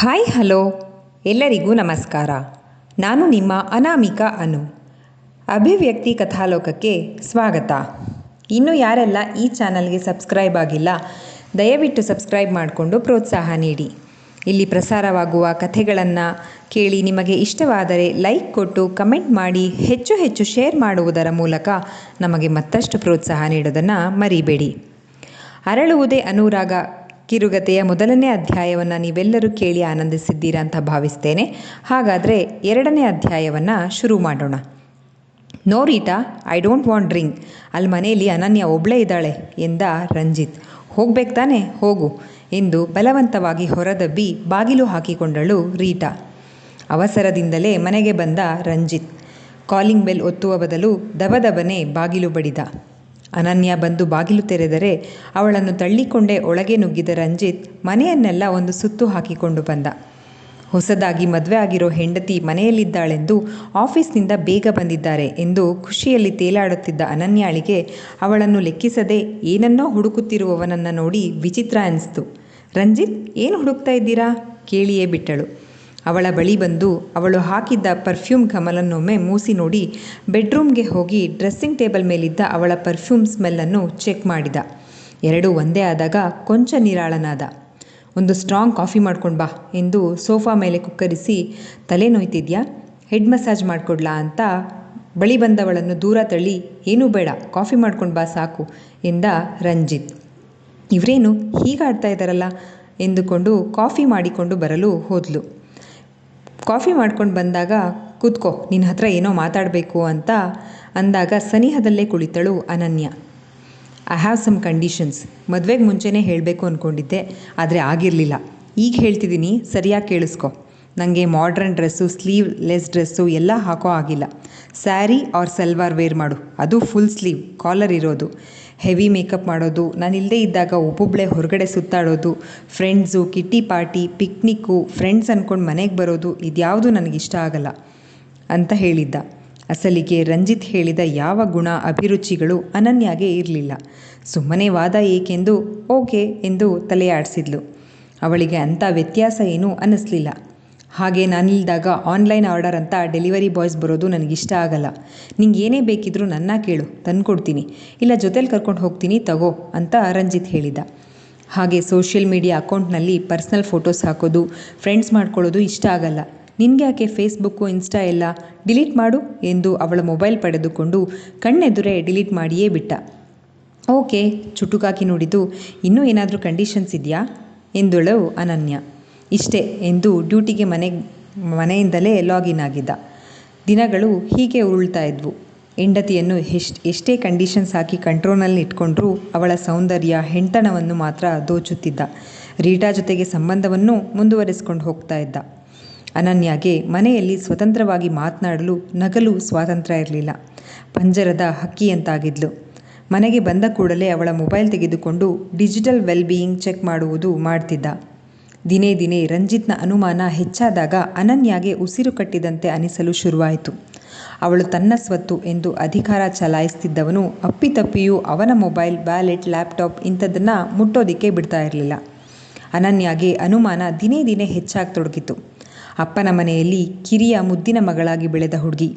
Hi hello ಎಲ್ಲರಿಗೂ ನಮಸ್ಕಾರ. ನಾನು ನಿಮ್ಮ ಅನಾಮಿಕಾ ಅನು. ಅಭಿವ್ಯಕ್ತಿ ಕಥಾಲೋಕಕ್ಕೆ ಸ್ವಾಗತ. ಇನ್ನೂ ಯಾರೆಲ್ಲ ಈ ಚಾನಲ್ಗೆ ಸಬ್ಸ್ಕ್ರೈಬ್ ಆಗಿಲ್ಲ, ದಯವಿಟ್ಟು ಸಬ್ಸ್ಕ್ರೈಬ್ ಮಾಡಿಕೊಂಡು ಪ್ರೋತ್ಸಾಹ ನೀಡಿ. ಇಲ್ಲಿ ಪ್ರಸಾರವಾಗುವ ಕಥೆಗಳನ್ನು ಕೇಳಿ ನಿಮಗೆ ಇಷ್ಟವಾದರೆ ಲೈಕ್ ಕೊಟ್ಟು ಕಮೆಂಟ್ ಮಾಡಿ ಹೆಚ್ಚು ಹೆಚ್ಚು ಶೇರ್ ಮಾಡುವುದರ ಮೂಲಕ ನಮಗೆ ಮತ್ತಷ್ಟು ಪ್ರೋತ್ಸಾಹ ನೀಡೋದನ್ನು ಮರಿಬೇಡಿ. ಅರಳುವುದೇ ಅನುರಾಗ ಕಿರುಗತೆಯ ಮೊದಲನೇ ಅಧ್ಯಾಯವನ್ನು ನೀವೆಲ್ಲರೂ ಕೇಳಿ ಆನಂದಿಸಿದ್ದೀರಾ ಅಂತ ಭಾವಿಸ್ತೇನೆ. ಹಾಗಾದರೆ ಎರಡನೇ ಅಧ್ಯಾಯವನ್ನು ಶುರು ಮಾಡೋಣ. No Rita, I don't want drink. ಅಲ್ಲಿ ಮನೆಯಲ್ಲಿ ಅನನ್ಯ ಒಬ್ಬಳೇ ಇದ್ದಾಳೆ ಎಂದ ರಂಜಿತ್. ಹೋಗ್ಬೇಕು ತಾನೆ, ಹೋಗು ಎಂದು ಬಲವಂತವಾಗಿ ಹೊರದಬ್ಬಿ ಬಾಗಿಲು ಹಾಕಿಕೊಂಡಳು ರೀಟಾ. ಅವಸರದಿಂದಲೇ ಮನೆಗೆ ಬಂದ ರಂಜಿತ್ ಕಾಲಿಂಗ್ ಬೆಲ್ ಒತ್ತುವ ಬದಲು ದಬದಬನೆ ಬಾಗಿಲು ಬಡಿದ. ಅನನ್ಯ ಬಂದು ಬಾಗಿಲು ತೆರೆದರೆ ಅವಳನ್ನು ತಳ್ಳಿಕೊಂಡೇ ಒಳಗೆ ನುಗ್ಗಿದ ರಂಜಿತ್ ಮನೆಯನ್ನೆಲ್ಲ ಒಂದು ಸುತ್ತು ಹಾಕಿಕೊಂಡು ಬಂದ. ಹೊಸದಾಗಿ ಮದುವೆ ಆಗಿರೋ ಹೆಂಡತಿ ಮನೆಯಲ್ಲಿದ್ದಾಳೆಂದು ಆಫೀಸ್ನಿಂದ ಬೇಗ ಬಂದಿದ್ದಾರೆ ಎಂದು ಖುಷಿಯಲ್ಲಿ ತೇಲಾಡುತ್ತಿದ್ದ ಅನನ್ಯಾಳಿಗೆ ಅವಳನ್ನು ಲೆಕ್ಕಿಸದೆ ಏನನ್ನೋ ಹುಡುಕುತ್ತಿರುವವನನ್ನು ನೋಡಿ ವಿಚಿತ್ರ ಅನಿಸ್ತು. ರಂಜಿತ್, ಏನು ಹುಡುಕ್ತಾ ಇದ್ದೀರಾ ಕೇಳಿಯೇ ಬಿಟ್ಟಳು. ಅವಳ ಬಳಿ ಬಂದು ಅವಳು ಹಾಕಿದ್ದ ಪರ್ಫ್ಯೂಮ್ ಘಮಲನ್ನೊಮ್ಮೆ ಮೂಸಿ ನೋಡಿ ಬೆಡ್ರೂಮ್ಗೆ ಹೋಗಿ ಡ್ರೆಸ್ಸಿಂಗ್ ಟೇಬಲ್ ಮೇಲಿದ್ದ ಅವಳ ಪರ್ಫ್ಯೂಮ್ ಸ್ಮೆಲ್ಲನ್ನು ಚೆಕ್ ಮಾಡಿದ. ಎರಡೂ ಒಂದೇ ಆದಾಗ ಕೊಂಚ ನಿರಾಳನಾದ. ಒಂದು ಸ್ಟ್ರಾಂಗ್ ಕಾಫಿ ಮಾಡ್ಕೊಂಡು ಬಾ ಎಂದು ಸೋಫಾ ಮೇಲೆ ಕುಕ್ಕರಿಸಿ, ತಲೆ ನೋಯ್ತಿದ್ಯಾ, ಹೆಡ್ ಮಸಾಜ್ ಮಾಡಿಕೊಡ್ಲಾ ಅಂತ ಬಳಿ ಬಂದವಳನ್ನು ದೂರ ತಳ್ಳಿ, ಏನೂ ಬೇಡ ಕಾಫಿ ಮಾಡ್ಕೊಂಡು ಬಾ ಸಾಕು ಎಂದ ರಂಜಿತ್. ಇವರೇನು ಹೀಗಾಡ್ತಾ ಇದ್ದಾರಲ್ಲ ಎಂದುಕೊಂಡು ಕಾಫಿ ಮಾಡಿಕೊಂಡು ಬರಲು ಹೋದ್ಲು. ಕಾಫಿ ಮಾಡ್ಕೊಂಡು ಬಂದಾಗ ಕೂತ್ಕೋ, ನಿನ್ನ ಹತ್ರ ಏನೋ ಮಾತಾಡಬೇಕು ಅಂತ ಅಂದಾಗ ಸನಿಹದಲ್ಲೇ ಕುಳಿತಳು Ananya. I have some conditions. ಮದುವೆಗೆ ಮುಂಚೆನೇ ಹೇಳಬೇಕು ಅಂದ್ಕೊಂಡಿದ್ದೆ, ಆದರೆ ಆಗಿರಲಿಲ್ಲ. ಈಗ ಹೇಳ್ತಿದ್ದೀನಿ, ಸರಿಯಾಗಿ ಕೇಳಿಸ್ಕೊ. ನನಗೆ modern dress, sleeveless dress ಎಲ್ಲ ಹಾಕೋ ಆಗಿಲ್ಲ. ಸ್ಯಾರಿ ಆರ್ ಸಲ್ವಾರ್ ವೇರ್ ಮಾಡು, ಅದು ಫುಲ್ ಸ್ಲೀವ್ ಕಾಲರ್ ಇರೋದು. ಹೆವಿ ಮೇಕಪ್ ಮಾಡೋದು, ನಾನಿಲ್ಲದೆ ಇದ್ದಾಗ ಒಬ್ಬೊಬ್ಬಳೇ ಹೊರಗಡೆ ಸುತ್ತಾಡೋದು, friends, kitty party, picnic, friends ಅಂದ್ಕೊಂಡು ಮನೆಗೆ ಬರೋದು, ಇದ್ಯಾವುದು ನನಗಿಷ್ಟ ಆಗಲ್ಲ ಅಂತ ಹೇಳಿದ್ದ. ಅಸಲಿಗೆ ರಂಜಿತ್ ಹೇಳಿದ ಯಾವ ಗುಣ ಅಭಿರುಚಿಗಳು ಅನನ್ಯಾಗೆ ಇರಲಿಲ್ಲ. ಸುಮ್ಮನೆ ವಾದ ಏಕೆಂದು ಓಕೆ ಎಂದು ತಲೆಯಾಡಿಸಿದ್ಲು. ಅವಳಿಗೆ ಅಂಥ ವ್ಯತ್ಯಾಸ ಏನೂ ಅನ್ನಿಸ್ಲಿಲ್ಲ. ಹಾಗೆ ನಾನಿಲ್ದಾಗ ಆನ್ಲೈನ್ ಆರ್ಡರ್ ಅಂತ ಡೆಲಿವರಿ ಬಾಯ್ಸ್ ಬರೋದು ನನಗಿಷ್ಟ ಆಗಲ್ಲ. ನಿಂಗೆ ಏನೇ ಬೇಕಿದ್ರೂ ನನ್ನ ಕೇಳು, ತಂದುಕೊಡ್ತೀನಿ, ಇಲ್ಲ ಜೊತೇಲಿ ಕರ್ಕೊಂಡು ಹೋಗ್ತೀನಿ ತಗೋ ಅಂತ ರಂಜಿತ್ ಹೇಳಿದ. ಹಾಗೆ ಸೋಷಿಯಲ್ ಮೀಡಿಯಾ ಅಕೌಂಟ್ನಲ್ಲಿ ಪರ್ಸ್ನಲ್ ಫೋಟೋಸ್ ಹಾಕೋದು, ಫ್ರೆಂಡ್ಸ್ ಮಾಡ್ಕೊಳ್ಳೋದು ಇಷ್ಟ ಆಗಲ್ಲ. ನಿನಗೆ ಯಾಕೆ ಫೇಸ್ಬುಕ್ಕು, ಇನ್ಸ್ಟಾ ಎಲ್ಲ ಡಿಲೀಟ್ ಮಾಡು ಎಂದು ಅವಳ ಮೊಬೈಲ್ ಪಡೆದುಕೊಂಡು ಕಣ್ಣೆದುರೇ ಡಿಲೀಟ್ ಮಾಡಿಯೇ ಬಿಟ್ಟ. ಓಕೆ ಚುಟುಕಾಕಿ ನೋಡಿದ್ದು, ಇನ್ನೂ ಏನಾದರೂ ಕಂಡೀಷನ್ಸ್ ಇದೆಯಾ ಎಂದಳು ಅನನ್ಯ. ಇಷ್ಟೇ ಎಂದು ಡ್ಯೂಟಿಗೆ ಮನೆಯಿಂದಲೇ ಲಾಗಿನ್ ಆಗಿದ್ದ. ದಿನಗಳು ಹೀಗೆ ಉರುಳ್ತಾ ಇದ್ವು. ಹೆಂಡತಿಯನ್ನು ಎಷ್ಟೇ ಕಂಡೀಷನ್ಸ್ ಹಾಕಿ ಕಂಟ್ರೋಲ್ನಲ್ಲಿ ಇಟ್ಕೊಂಡ್ರೂ ಅವಳ ಸೌಂದರ್ಯ, ಹೆಂಡತನವನ್ನು ಮಾತ್ರ ದೋಚುತ್ತಿದ್ದ. ರೀಟಾ ಜೊತೆಗೆ ಸಂಬಂಧವನ್ನು ಮುಂದುವರಿಸಿಕೊಂಡು ಹೋಗ್ತಾ ಇದ್ದ. ಅನನ್ಯಾಗೆ ಮನೆಯಲ್ಲಿ ಸ್ವತಂತ್ರವಾಗಿ ಮಾತನಾಡಲು, ನಗಲು ಸ್ವಾತಂತ್ರ್ಯ ಇರಲಿಲ್ಲ. ಪಂಜರದ ಹಕ್ಕಿಯಂತಾಗಿದ್ಲು. ಮನೆಗೆ ಬಂದ ಕೂಡಲೇ ಅವಳ ಮೊಬೈಲ್ ತೆಗೆದುಕೊಂಡು ಡಿಜಿಟಲ್ ವೆಲ್ ಬೀಯಿಂಗ್ ಚೆಕ್ ಮಾಡುವುದು ಮಾಡ್ತಿದ್ದ. ದಿನೇ ದಿನೇ ರಂಜಿತ್ನ ಅನುಮಾನ ಹೆಚ್ಚಾದಾಗ ಅನನ್ಯಾಗೆ ಉಸಿರು ಕಟ್ಟಿದಂತೆ ಅನಿಸಲು ಶುರುವಾಯಿತು. ಅವಳು ತನ್ನ ಸ್ವತ್ತು ಎಂದು ಅಧಿಕಾರ ಚಲಾಯಿಸ್ತಿದ್ದವನು ಅಪ್ಪಿತಪ್ಪಿಯೂ ಅವನ ಮೊಬೈಲ್, ವ್ಯಾಲೆಟ್, ಲ್ಯಾಪ್ಟಾಪ್ ಇಂಥದ್ದನ್ನು ಮುಟ್ಟೋದಿಕ್ಕೆ ಬಿಡ್ತಾ ಇರಲಿಲ್ಲ. ಅನನ್ಯಾಗೆ ಅನುಮಾನ ದಿನೇ ದಿನೇ ಹೆಚ್ಚಾಗತೊಡಗಿತು. ಅಪ್ಪನ ಮನೆಯಲ್ಲಿ ಕಿರಿಯ ಮುದ್ದಿನ ಮಗಳಾಗಿ ಬೆಳೆದ ಹುಡುಗಿ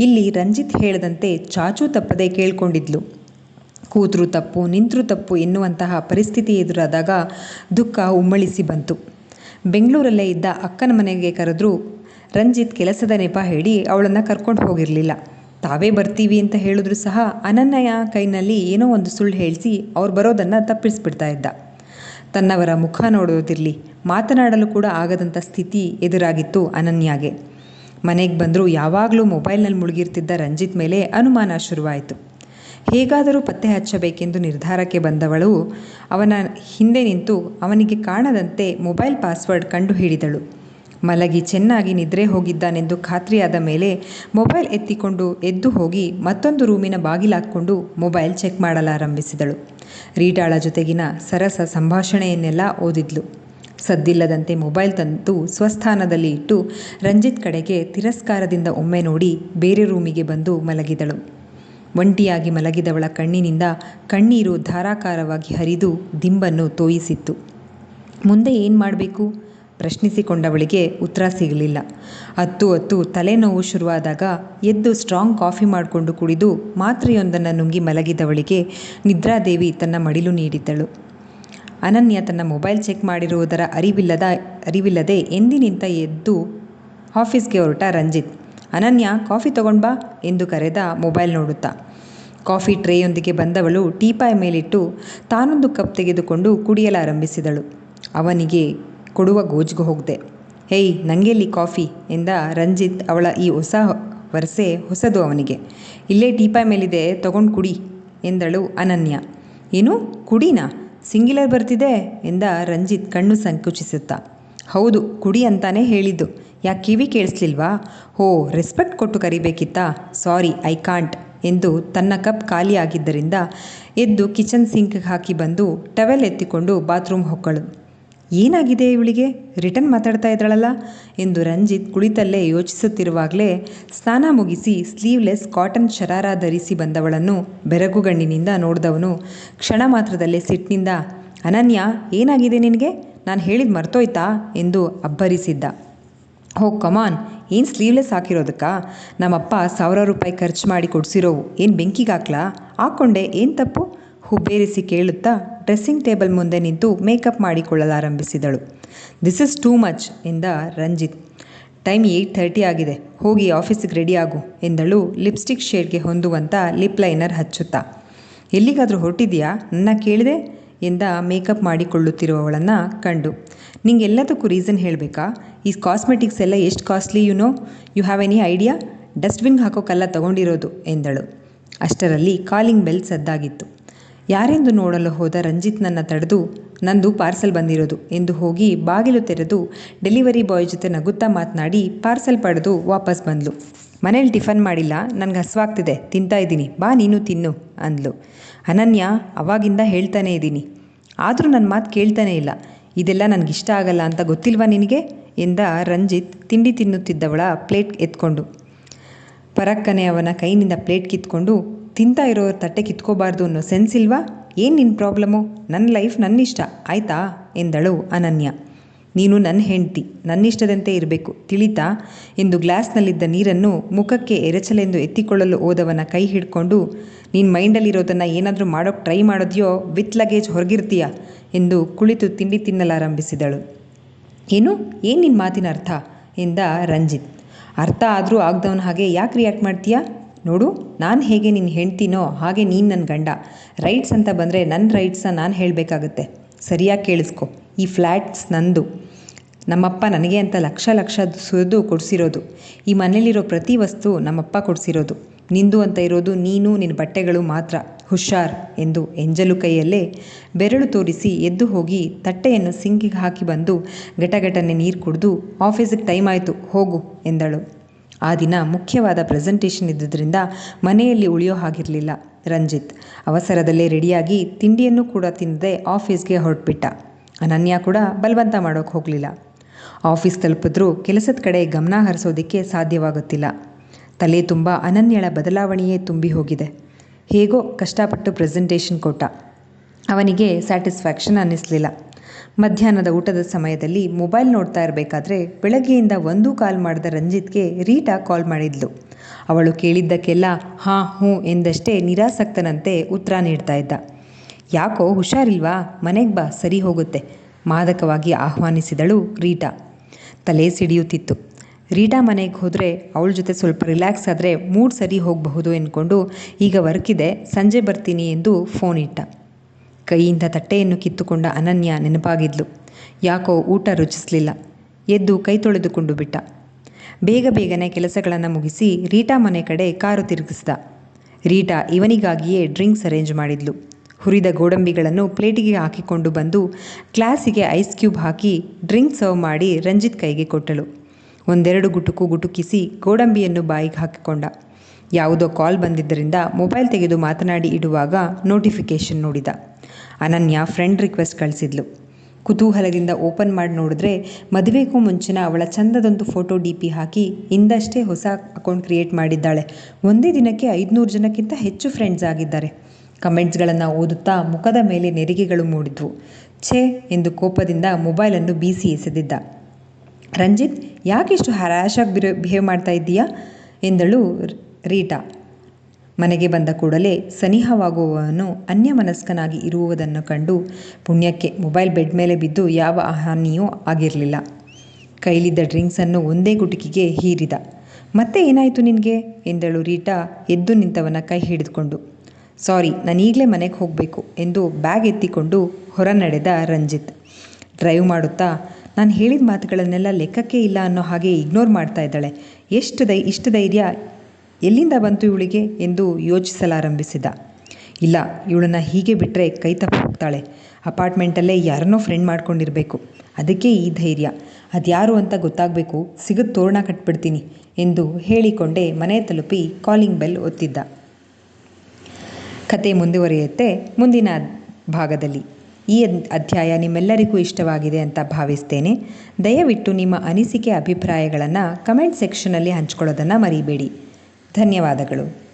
ಇಲ್ಲಿ ರಂಜಿತ್ ಹೇಳದಂತೆ ಚಾಚೂ ತಪ್ಪದೆ ಕೇಳ್ಕೊಂಡಿದ್ಲು. ಕೂತ್ರು ತಪ್ಪು, ನಿಂತರೂ ತಪ್ಪು ಎನ್ನುವಂತಹ ಪರಿಸ್ಥಿತಿ ಎದುರಾದಾಗ ದುಃಖ ಉಮ್ಮಳಿಸಿ ಬಂತು. ಬೆಂಗಳೂರಲ್ಲೇ ಇದ್ದ ಅಕ್ಕನ ಮನೆಗೆ ಕರೆದ್ರೂ ರಂಜಿತ್ ಕೆಲಸದ ನೆಪ ಹೇಳಿ ಅವಳನ್ನು ಕರ್ಕೊಂಡು ಹೋಗಿರಲಿಲ್ಲ. ತಾವೇ ಬರ್ತೀವಿ ಅಂತ ಹೇಳಿದ್ರು ಸಹ ಅನನ್ಯ ಕೈನಲ್ಲಿ ಏನೋ ಒಂದು ಸುಳ್ಳು ಹೇಳಿಸಿ ಅವ್ರು ಬರೋದನ್ನು ತಪ್ಪಿಸ್ಬಿಡ್ತಾ ಇದ್ದ. ತನ್ನವರ ಮುಖ ನೋಡೋದಿರಲಿ, ಮಾತನಾಡಲು ಕೂಡ ಆಗದಂಥ ಸ್ಥಿತಿ ಎದುರಾಗಿತ್ತು ಅನನ್ಯಾಗೆ. ಮನೆಗೆ ಬಂದರೂ ಯಾವಾಗಲೂ ಮೊಬೈಲ್ನಲ್ಲಿ ಮುಳುಗಿರ್ತಿದ್ದ ರಂಜಿತ್ ಮೇಲೆ ಅನುಮಾನ ಶುರುವಾಯಿತು. ಹೇಗಾದರೂ ಪತ್ತೆ ಹಚ್ಚಬೇಕೆಂದು ನಿರ್ಧಾರಕ್ಕೆ ಬಂದವಳು ಅವನ ಹಿಂದೆ ನಿಂತು ಅವನಿಗೆ ಕಾಣದಂತೆ ಮೊಬೈಲ್ ಪಾಸ್ವರ್ಡ್ ಕಂಡು ಹಿಡಿದಳು. ಮಲಗಿ ಚೆನ್ನಾಗಿ ನಿದ್ರೆ ಹೋಗಿದ್ದಾನೆಂದು ಖಾತ್ರಿಯಾದ ಮೇಲೆ ಮೊಬೈಲ್ ಎತ್ತಿಕೊಂಡು ಎದ್ದು ಹೋಗಿ ಮತ್ತೊಂದು ರೂಮಿನ ಬಾಗಿಲಾಕ್ಕೊಂಡು ಮೊಬೈಲ್ ಚೆಕ್ ಮಾಡಲಾರಂಭಿಸಿದಳು. ರೀಟಾಳ ಜೊತೆಗಿನ ಸರಸ ಸಂಭಾಷಣೆಯನ್ನೆಲ್ಲ ಓದಿದ್ಲು. ಸದ್ದಿಲ್ಲದಂತೆ ಮೊಬೈಲ್ ತಂದು ಸ್ವಸ್ಥಾನದಲ್ಲಿ ಇಟ್ಟು ರಂಜಿತ್ ಕಡೆಗೆ ತಿರಸ್ಕಾರದಿಂದ ಒಮ್ಮೆ ನೋಡಿ ಬೇರೆ ರೂಮಿಗೆ ಬಂದು ಮಲಗಿದಳು. ಒಂಟಿಯಾಗಿ ಮಲಗಿದವಳ ಕಣ್ಣಿನಿಂದ ಕಣ್ಣೀರು ಧಾರಾಕಾರವಾಗಿ ಹರಿದು ದಿಂಬನ್ನು ತೋಯಿಸಿತ್ತು. ಮುಂದೆ ಏನು ಮಾಡಬೇಕು? ಪ್ರಶ್ನಿಸಿಕೊಂಡವಳಿಗೆ ಉತ್ತರ ಸಿಗಲಿಲ್ಲ. ಹತ್ತು ತಲೆನೋವು ಶುರುವಾದಾಗ ಎದ್ದು ಸ್ಟ್ರಾಂಗ್ ಕಾಫಿ ಮಾಡಿಕೊಂಡು ಕುಡಿದು ಮಾತ್ರೆಯೊಂದನ್ನು ನುಂಗಿ ಮಲಗಿದವಳಿಗೆ ನಿದ್ರಾದೇವಿ ತನ್ನ ಮಡಿಲು ನೀಡಿದ್ದಳು. ಅನನ್ಯ ತನ್ನ ಮೊಬೈಲ್ ಚೆಕ್ ಮಾಡಿರುವುದರ ಅರಿವಿಲ್ಲದೆ ಎಂದಿನಿಂದ ಎದ್ದು ಆಫೀಸ್ಗೆ ಹೊರಟ ರಂಜಿತ್, ಅನನ್ಯ ಕಾಫಿ ತಗೊಂಡು ಬಾ ಎಂದು ಕರೆದ ಮೊಬೈಲ್ ನೋಡುತ್ತಾ. ಕಾಫಿ ಟ್ರೇಯೊಂದಿಗೆ ಬಂದವಳು ಟೀಪಾಯ್ ಮೇಲಿಟ್ಟು ತಾನೊಂದು ಕಪ್ ತೆಗೆದುಕೊಂಡು ಕುಡಿಯಲಾರಂಭಿಸಿದಳು. ಅವನಿಗೆ ಕೊಡುವ ಗೋಜಿಗೆ ಹೋಗದೆ, ಹೇಯ್ ನಂಗೆಲ್ಲಿ ಕಾಫಿ ಎಂದ ರಂಜಿತ್. ಅವಳ ಈ ಹೊಸ ವರಸೆ ಹೊಸದು ಅವನಿಗೆ. ಇಲ್ಲೇ ಟೀಪಾಯ್ ಮೇಲಿದೆ, ತಗೊಂಡು ಕುಡಿ ಎಂದಳು ಅನನ್ಯ. ಏನು ಕುಡಿನಾ? ಸಿಂಗ್ಯುಲರ್ ಬರ್ತಿದೆ ಎಂದ ರಂಜಿತ್ ಕಣ್ಣು ಸಂಕುಚಿಸುತ್ತಾ. ಹೌದು ಕುಡಿ ಅಂತಾನೆ ಹೇಳಿದ್ದು. ಯಾಕೆ ಕಿವಿ ಕೇಳಿಸ್ಲಿಲ್ವಾ? ಹೋ, ರೆಸ್ಪೆಕ್ಟ್ ಕೊಟ್ಟು ಕರಿಬೇಕಿತ್ತಾ? ಸಾರಿ, ಐ ಕಾಂಟ್ ಎಂದು ತನ್ನ ಕಪ್ ಖಾಲಿಯಾಗಿದ್ದರಿಂದ ಎದ್ದು ಕಿಚನ್ ಸಿಂಕ್ಗೆ ಹಾಕಿ ಬಂದು ಟವೆಲ್ ಎತ್ತಿಕೊಂಡು ಬಾತ್ರೂಮ್ ಹೊಕ್ಕಳು. ಏನಾಗಿದೆ ಇವಳಿಗೆ? ರಿಟರ್ನ್ ಮಾತಾಡ್ತಾ ಇದ್ದಾಳಲ್ಲ ಎಂದು ರಂಜಿತ್ ಕುಳಿತಲ್ಲೇ ಯೋಚಿಸುತ್ತಿರುವಾಗಲೇ ಸ್ನಾನ ಮುಗಿಸಿ ಸ್ಲೀವ್ಲೆಸ್ ಕಾಟನ್ ಶರಾರ ಧರಿಸಿ ಬಂದವಳನ್ನು ಬೆರಗುಗಣ್ಣಿನಿಂದ ನೋಡಿದವನು ಕ್ಷಣ ಮಾತ್ರದಲ್ಲೇ ಸಿಟ್ಟಿನಿಂದ, ಅನನ್ಯ ಏನಾಗಿದೆ ನಿನಗೆ? ನಾನು ಹೇಳಿದ ಮರ್ತೋಯ್ತಾ ಎಂದು ಅಬ್ಬರಿಸಿದ್ದ. ಹೋ ಕಮಾನ್, ಏನು ಸ್ಲೀವ್ಲೆಸ್ ಹಾಕಿರೋದಕ್ಕಾ? ನಮ್ಮಪ್ಪ 1000 ರೂಪಾಯಿ ಖರ್ಚು ಮಾಡಿ ಕೊಡಿಸಿರೋವು, ಏನು ಬೆಂಕಿಗೆ ಹಾಕ್ಲಾ? ಹಾಕ್ಕೊಂಡೆ, ಏನು ತಪ್ಪು? ಹುಬ್ಬೇರಿಸಿ ಕೇಳುತ್ತಾ ಡ್ರೆಸ್ಸಿಂಗ್ ಟೇಬಲ್ ಮುಂದೆ ನಿಂತು ಮೇಕಪ್ ಮಾಡಿಕೊಳ್ಳಲಾರಂಭಿಸಿದಳು. ದಿಸ್ ಇಸ್ ಟೂ ಮಚ್ ಎಂದ ರಂಜಿತ್. ಟೈಮ್ 8:30 ಆಗಿದೆ, ಹೋಗಿ ಆಫೀಸಿಗೆ ರೆಡಿ ಆಗು ಎಂದಳು ಲಿಪ್ಸ್ಟಿಕ್ ಶೇಡ್ಗೆ ಹೊಂದುವಂಥ ಲಿಪ್ ಲೈನರ್ ಹಚ್ಚುತ್ತಾ. ಎಲ್ಲಿಗಾದರೂ ಹೊರಟಿದೆಯಾ? ನನ್ನ ಕೇಳಿದೆ ಎಂದ ಮೇಕಪ್ ಮಾಡಿಕೊಳ್ಳುತ್ತಿರುವವಳನ್ನು ಕಂಡು. ನಿಂಗೆಲ್ಲದಕ್ಕೂ ರೀಸನ್ ಹೇಳಬೇಕಾ? ಈ ಕಾಸ್ಮೆಟಿಕ್ಸ್ ಎಲ್ಲ ಎಷ್ಟು costly you have any idea? ಡಸ್ಟ್ಬಿನ್ಗೆ ಹಾಕೋಕ್ಕೆಲ್ಲ ತಗೊಂಡಿರೋದು ಎಂದಳು. ಅಷ್ಟರಲ್ಲಿ ಕಾಲಿಂಗ್ ಬೆಲ್ ಸದ್ದಾಗಿತ್ತು. ಯಾರೆಂದು ನೋಡಲು ಹೋದ ರಂಜಿತ್ನನ್ನು ತಡೆದು, ನಂದು ಪಾರ್ಸೆಲ್ ಬಂದಿರೋದು ಎಂದು ಹೋಗಿ ಬಾಗಿಲು ತೆರೆದು ಡೆಲಿವರಿ ಬಾಯ್ ಜೊತೆ ನಗುತ್ತಾ ಮಾತನಾಡಿ ಪಾರ್ಸೆಲ್ ಪಡೆದು ವಾಪಸ್ ಬಂದ್ಲು. ಮನೇಲಿ ಟಿಫನ್ ಮಾಡಿಲ್ಲ, ನನಗೆ ಹಸ್ವಾಗ್ತಿದೆ, ತಿಂತಾ ಇದ್ದೀನಿ, ಬಾ ನೀನು ತಿನ್ನು ಅಂದ್ಲು. ಅನನ್ಯ, ಅವಾಗಿಂದ ಹೇಳ್ತಾನೇ ಇದ್ದೀನಿ, ಆದರೂ ನನ್ನ ಮಾತು ಕೇಳ್ತಾನೇ ಇಲ್ಲ. ಇದೆಲ್ಲ ನನಗಿಷ್ಟ ಆಗಲ್ಲ ಅಂತ ಗೊತ್ತಿಲ್ವಾ ನಿನಗೆ ಎಂದ ರಂಜಿತ್ ತಿಂಡಿ ತಿನ್ನುತ್ತಿದ್ದವಳ ಪ್ಲೇಟ್ ಎತ್ಕೊಂಡು. ಪರಕ್ಕನೆ ಅವನ ಕೈನಿಂದ ಪ್ಲೇಟ್ ಕಿತ್ಕೊಂಡು, ತಿಂತಾ ಇರೋರ ತಟ್ಟೆ ಕಿತ್ಕೋಬಾರ್ದು ಅನ್ನೋ ಸೆನ್ಸ್ ಇಲ್ವಾ? ಏನು ನಿನ್ನ ಪ್ರಾಬ್ಲಮ್ಮು? ನನ್ನ ಲೈಫ್ ನನ್ನಿಷ್ಟ ಆಯ್ತಾ ಎಂದಳು ಅನನ್ಯ. ನೀನು ನನ್ನ ಹೆಂಡ್ತಿ, ನನ್ನಿಷ್ಟದಂತೆ ಇರಬೇಕು ತಿಳಿತಾ ಎಂದು ಗ್ಲಾಸ್ನಲ್ಲಿದ್ದ ನೀರನ್ನು ಮುಖಕ್ಕೆ ಎರಚಲೆಂದು ಎತ್ತಿಕೊಳ್ಳಲು ಹೋದವನ ಕೈ ಹಿಡ್ಕೊಂಡು, ನೀನು ಮೈಂಡಲ್ಲಿರೋದನ್ನು ಏನಾದರೂ ಮಾಡೋಕ್ಕೆ ಟ್ರೈ ಮಾಡೋದ್ಯೋ ವಿತ್ ಲಗೇಜ್ ಹೊರಗಿರ್ತೀಯ ಎಂದು ಕುಳಿತು ತಿಂಡಿ ತಿನ್ನಲಾರಂಭಿಸಿದಳು. ಏನು ನಿನ್ನ ಮಾತಿನ ಅರ್ಥ ಎಂದ ರಂಜಿತ್. ಅರ್ಥ ಆದರೂ ಆಗ್ದವನ ಹಾಗೆ ಯಾಕೆ ರಿಯಾಕ್ಟ್ ಮಾಡ್ತೀಯಾ? ನೋಡು, ನಾನು ಹೇಗೆ ನಿನ್ನ ಹೆಂಡ್ತಿನೋ ಹಾಗೆ ನೀನು ನನ್ನ ಗಂಡ. ರೈಟ್ಸ್ ಅಂತ ಬಂದರೆ ನನ್ನ ರೈಟ್ಸನ್ನ ನಾನು ಹೇಳಬೇಕಾಗತ್ತೆ. ಸರಿಯಾಗಿ ಕೇಳಿಸ್ಕೊ, ಈ ಫ್ಲ್ಯಾಟ್ಸ್ ನಂದು. ನಮ್ಮಪ್ಪ ನನಗೆ ಅಂತ ಲಕ್ಷ ಸುರಿದು ಕೊಡಿಸಿರೋದು. ಈ ಮನೇಲಿರೋ ಪ್ರತಿ ವಸ್ತು ನಮ್ಮಪ್ಪ ಕೊಡಿಸಿರೋದು. ನಿಂದು ಅಂತ ಇರೋದು ನೀನು, ನಿನ್ನ ಬಟ್ಟೆಗಳು ಮಾತ್ರ. ಹುಷಾರ್ ಎಂದು ಎಂಜಲು ಕೈಯಲ್ಲೇ ಬೆರಳು ತೋರಿಸಿ ಎದ್ದು ಹೋಗಿ ತಟ್ಟೆಯನ್ನು ಸಿಂಕಿಗೆ ಹಾಕಿ ಬಂದು ಗಟಗಟನೆ ನೀರು ಕುಡಿದು, ಆಫೀಸಿಗೆ ಟೈಮ್ ಆಯಿತು ಹೋಗು ಎಂದಳು. ಆ ದಿನ ಮುಖ್ಯವಾದ ಪ್ರೆಸೆಂಟೇಷನ್ ಇದ್ದುದರಿಂದ ಮನೆಯಲ್ಲಿ ಉಳಿಯೋ ಹಾಗಿರಲಿಲ್ಲ ರಂಜಿತ್. ಅವಸರದಲ್ಲೇ ರೆಡಿಯಾಗಿ ತಿಂಡಿಯನ್ನು ಕೂಡ ತಿನ್ನದೆ ಆಫೀಸ್ಗೆ ಹೊರಟ್ಬಿಟ್ಟ. ಅನನ್ಯ ಕೂಡ ಬಲವಂತ ಮಾಡೋಕ್ಕೆ ಹೋಗಲಿಲ್ಲ. ಆಫೀಸ್ ತಲುಪಿದ್ರೂ ಕೆಲಸದ ಕಡೆ ಗಮನ ಹರಿಸೋದಕ್ಕೆ ಸಾಧ್ಯವಾಗುತ್ತಿಲ್ಲ. ತಲೆ ತುಂಬ ಅನನ್ಯಳ ಬದಲಾವಣೆಯೇ ತುಂಬಿ ಹೋಗಿದೆ. ಹೇಗೋ ಕಷ್ಟಪಟ್ಟು ಪ್ರೆಸೆಂಟೇಷನ್ ಕೊಟ್ಟ. ಅವನಿಗೆ ಸ್ಯಾಟಿಸ್ಫ್ಯಾಕ್ಷನ್ ಅನ್ನಿಸಲಿಲ್ಲ. ಮಧ್ಯಾಹ್ನದ ಊಟದ ಸಮಯದಲ್ಲಿ ಮೊಬೈಲ್ ನೋಡ್ತಾ ಇರಬೇಕಾದ್ರೆ ಬೆಳಗ್ಗೆಯಿಂದ ಒಂದೂ ಕಾಲ್ ಮಾಡಿದ ರಂಜಿತ್ಗೆ ರೀಟಾ ಕಾಲ್ ಮಾಡಿದ್ಲು. ಅವಳು ಕೇಳಿದ್ದಕ್ಕೆಲ್ಲ ಹಾಂ ಹ್ಞೂ ಎಂದಷ್ಟೇ ನಿರಾಸಕ್ತನಂತೆ ಉತ್ತರ ನೀಡ್ತಾ ಇದ್ದ. ಯಾಕೋ ಹುಷಾರಿಲ್ವಾ? ಮನೆಗೆ ಬಾ, ಸರಿ ಹೋಗುತ್ತೆ ಮಾದಕವಾಗಿ ಆಹ್ವಾನಿಸಿದಳು ರೀಟಾ. ತಲೆ ಸಿಡಿಯುತ್ತಿತ್ತು. ರೀಟಾ ಮನೆಗೆ ಹೋದರೆ ಅವಳ ಜೊತೆ ಸ್ವಲ್ಪ ರಿಲ್ಯಾಕ್ಸ್ ಆದರೆ ಮೂಡ್ ಸರಿ ಹೋಗಬಹುದು ಎಂದ್ಕೊಂಡು ಈಗ ವರ್ಕಿದೆ, ಸಂಜೆ ಬರ್ತೀನಿ ಎಂದು ಫೋನ್ ಇಟ್ಟ. ಕೈಯಿಂದ ತಟ್ಟೆಯನ್ನು ಕಿತ್ತುಕೊಂಡ ಅನನ್ಯ ನೆನಪಾಗಿದ್ಲು. ಯಾಕೋ ಊಟ ರುಚಿಸಲಿಲ್ಲ. ಎದ್ದು ಕೈ ತೊಳೆದುಕೊಂಡು ಬಿಟ್ಟ. ಬೇಗನೆ ಕೆಲಸಗಳನ್ನು ಮುಗಿಸಿ ರೀಟಾ ಮನೆ ಕಡೆ ಕಾರು ತಿರುಗಿಸ್ದ. ರೀಟಾ ಇವನಿಗಾಗಿಯೇ ಡ್ರಿಂಕ್ಸ್ ಅರೇಂಜ್ ಮಾಡಿದ್ಲು. ಹುರಿದ ಗೋಡಂಬಿಗಳನ್ನು ಪ್ಲೇಟಿಗೆ ಹಾಕಿಕೊಂಡು ಬಂದು ಗ್ಲಾಸಿಗೆ ಐಸ್ ಕ್ಯೂಬ್ ಹಾಕಿ ಡ್ರಿಂಕ್ ಸರ್ವ್ ಮಾಡಿ ರಂಜಿತ್ ಕೈಗೆ ಕೊಟ್ಟಳು. ಒಂದೆರಡು ಗುಟುಕಿಸಿ ಗೋಡಂಬಿಯನ್ನು ಬಾಯಿಗೆ ಹಾಕಿಕೊಂಡ. ಯಾವುದೋ ಕಾಲ್ ಬಂದಿದ್ದರಿಂದ ಮೊಬೈಲ್ ತೆಗೆದು ಮಾತನಾಡಿ ಇಡುವಾಗ ನೋಟಿಫಿಕೇಷನ್ ನೋಡಿದ. ಅನನ್ಯ ಫ್ರೆಂಡ್ ರಿಕ್ವೆಸ್ಟ್ ಕಳಿಸಿದ್ಲು. ಕುತೂಹಲದಿಂದ ಓಪನ್ ಮಾಡಿ ನೋಡಿದ್ರೆ ಮದುವೆಗೂ ಮುಂಚಿನ ಅವಳ ಚಂದದೊಂದು ಫೋಟೋ DP ಹಾಕಿ ಇಂದಷ್ಟೇ ಹೊಸ ಅಕೌಂಟ್ ಕ್ರಿಯೇಟ್ ಮಾಡಿದ್ದಾಳೆ. ಒಂದೇ ದಿನಕ್ಕೆ 500 ಜನಕ್ಕಿಂತ ಹೆಚ್ಚು ಫ್ರೆಂಡ್ಸ್ ಆಗಿದ್ದಾರೆ. ಕಮೆಂಟ್ಸ್ಗಳನ್ನು ಓದುತ್ತಾ ಮುಖದ ಮೇಲೆ ನೆರಿಗೆಗಳು ಮೂಡಿದ್ವು. ಛೇ ಎಂದು ಕೋಪದಿಂದ ಮೊಬೈಲನ್ನು ಬೀಸಿ ಎಸೆದಿದ್ದ. ರಂಜಿತ್, ಯಾಕಿಷ್ಟು ಹ್ಯಾಶಾಗಿ ಬಿಹೇವ್ ಮಾಡ್ತಾ ಇದ್ದೀಯಾ ಎಂದಳು ರೀಟಾ. ಮನೆಗೆ ಬಂದ ಕೂಡಲೇ ಸನಿಹವಾಗುವವನು ಅನ್ಯಮನಸ್ಕನಾಗಿ ಇರುವುದನ್ನು ಕಂಡು ಪುಣ್ಯಕ್ಕೆ ಮೊಬೈಲ್ ಬೆಡ್ ಮೇಲೆ ಬಿದ್ದು ಯಾವ ಹಾನಿಯೂ ಆಗಿರಲಿಲ್ಲ. ಕೈಲಿದ್ದ ಡ್ರಿಂಕ್ಸನ್ನು ಒಂದೇ ಗುಟುಕಿಗೆ ಹೀರಿದ. ಮತ್ತೆ ಏನಾಯಿತು ನಿನಗೆ ಎಂದಳು ರೀಟಾ ಎದ್ದು ನಿಂತವನ ಕೈ ಹಿಡಿದುಕೊಂಡು. ಸಾರಿ, ನಾನೀಗಲೇ ಮನೆಗೆ ಹೋಗಬೇಕು ಎಂದು ಬ್ಯಾಗ್ ಎತ್ತಿಕೊಂಡು ಹೊರ ನಡೆದ ರಂಜಿತ್. ಡ್ರೈವ್ ಮಾಡುತ್ತಾ, ನಾನು ಹೇಳಿದ ಮಾತುಗಳನ್ನೆಲ್ಲ ಲೆಕ್ಕಕ್ಕೆ ಇಲ್ಲ ಅನ್ನೋ ಹಾಗೆ ಇಗ್ನೋರ್ ಮಾಡ್ತಾ ಇದ್ದಾಳೆ. ಇಷ್ಟು ಧೈರ್ಯ ಎಲ್ಲಿಂದ ಬಂತು ಇವಳಿಗೆ ಎಂದು ಯೋಚಿಸಲಾರಂಭಿಸಿದ. ಇಲ್ಲ, ಇವಳನ್ನು ಹೀಗೆ ಬಿಟ್ಟರೆ ಕೈ ತಪ್ಪಿ ಹೋಗ್ತಾಳೆ. ಅಪಾರ್ಟ್ಮೆಂಟಲ್ಲೇ ಯಾರನ್ನೋ ಫ್ರೆಂಡ್ ಮಾಡ್ಕೊಂಡಿರಬೇಕು. ಅದಕ್ಕೆ ಈ ಧೈರ್ಯ. ಅದ್ಯಾರು ಅಂತ ಗೊತ್ತಾಗಬೇಕು, ಸಿಗದ್ ತೋರಣ ಕಟ್ಬಿಡ್ತೀನಿ ಎಂದು ಹೇಳಿಕೊಂಡೇ ಮನೆ ತಲುಪಿ ಕಾಲಿಂಗ್ ಬೆಲ್ ಒತ್ತಿದ್ದ. ಕತೆ ಮುಂದುವರಿಯುತ್ತೆ ಮುಂದಿನ ಭಾಗದಲ್ಲಿ. ಈ ಅಧ್ಯಾಯ ನಿಮ್ಮೆಲ್ಲರಿಗೂ ಇಷ್ಟವಾಗಿದೆ ಅಂತ ಭಾವಿಸ್ತೇನೆ. ದಯವಿಟ್ಟು ನಿಮ್ಮ ಅನಿಸಿಕೆ ಅಭಿಪ್ರಾಯಗಳನ್ನು ಕಮೆಂಟ್ ಸೆಕ್ಷನಲ್ಲಿ ಹಂಚ್ಕೊಳ್ಳೋದನ್ನು ಮರಿಬೇಡಿ. ಧನ್ಯವಾದಗಳು.